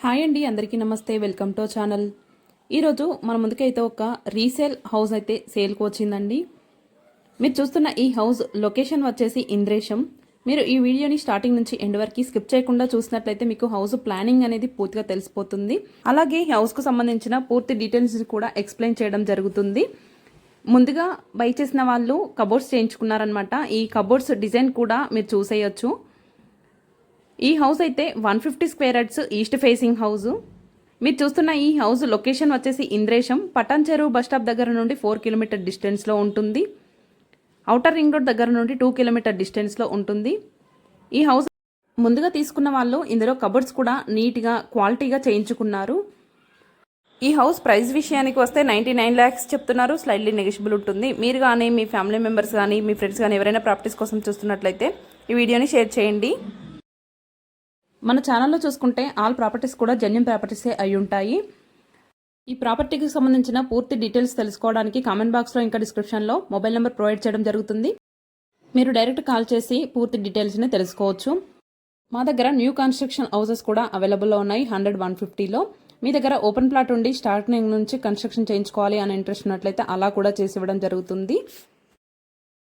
Hi అండి, అందరికీ నమస్తే. Welcome to channel. ఈరోజు మన ముందుకైతే ఒక రీసేల్ హౌస్ అయితే సేల్కి వచ్చిందండి. మీరు చూస్తున్న ఈ హౌస్ లొకేషన్ వచ్చేసి ఇంద్రేశం. మీరు ఈ వీడియోని స్టార్టింగ్ నుంచి ఎండ్ వరకు స్కిప్ చేయకుండా చూసినట్లయితే మీకు హౌస్ ప్లానింగ్ అనేది పూర్తిగా తెలిసిపోతుంది. అలాగే ఈ హౌస్కు సంబంధించిన పూర్తి డీటెయిల్స్ కూడా ఎక్స్ప్లెయిన్ చేయడం జరుగుతుంది. ముందుగా బై చేసిన వాళ్ళు కబోర్డ్స్ చేయించుకున్నారనమాట. ఈ కబోర్డ్స్ డిజైన్ కూడా మీరు చూసేయచ్చు. ఈ హౌస్ అయితే 150 square yards east facing house. మీరు చూస్తున్న ఈ హౌస్ లొకేషన్ వచ్చేసి ఇంద్రేశం. పటాన్ చెరువు బస్ స్టాప్ దగ్గర నుండి 4 కిలోమీటర్ డిస్టెన్స్లో ఉంటుంది. ఔటర్ రింగ్ రోడ్ దగ్గర నుండి 2 కిలోమీటర్ డిస్టెన్స్లో ఉంటుంది. ఈ హౌస్ ముందుగా తీసుకున్న వాళ్ళు ఇందులో కబోర్డ్స్ కూడా నీట్గా క్వాలిటీగా చేయించుకున్నారు. ఈ హౌస్ ప్రైస్ విషయానికి వస్తే 99 lakhs చెప్తున్నారు. స్లైడ్లీ నెగోషియబుల్ ఉంటుంది. మీరు కానీ మీ ఫ్యామిలీ మెంబర్స్ కానీ మీ ఫ్రెండ్స్ కానీ ఎవరైనా ప్రాపర్టీస్ కోసం చూస్తున్నట్లయితే ఈ వీడియోని షేర్ చేయండి. మన ఛానల్లో చూసుకుంటే ఆల్ ప్రాపర్టీస్ కూడా జెన్యూన్ ప్రాపర్టీసే అయి ఉంటాయి. ఈ ప్రాపర్టీకి సంబంధించిన పూర్తి డీటెయిల్స్ తెలుసుకోవడానికి కామెంట్ బాక్స్లో ఇంకా డిస్క్రిప్షన్లో మొబైల్ నెంబర్ ప్రొవైడ్ చేయడం జరుగుతుంది. మీరు డైరెక్ట్ కాల్ చేసి పూర్తి డీటెయిల్స్ని తెలుసుకోవచ్చు. మా దగ్గర న్యూ కన్స్ట్రక్షన్ హౌసెస్ కూడా అవైలబుల్లో ఉన్నాయి. 100, 150లో. మీ దగ్గర ఓపెన్ ప్లాట్ ఉండి స్టార్టింగ్ నుంచి కన్స్ట్రక్షన్ చేయించుకోవాలి అని ఇంట్రెస్ట్ ఉన్నట్లయితే అలా కూడా చేసి ఇవ్వడం జరుగుతుంది.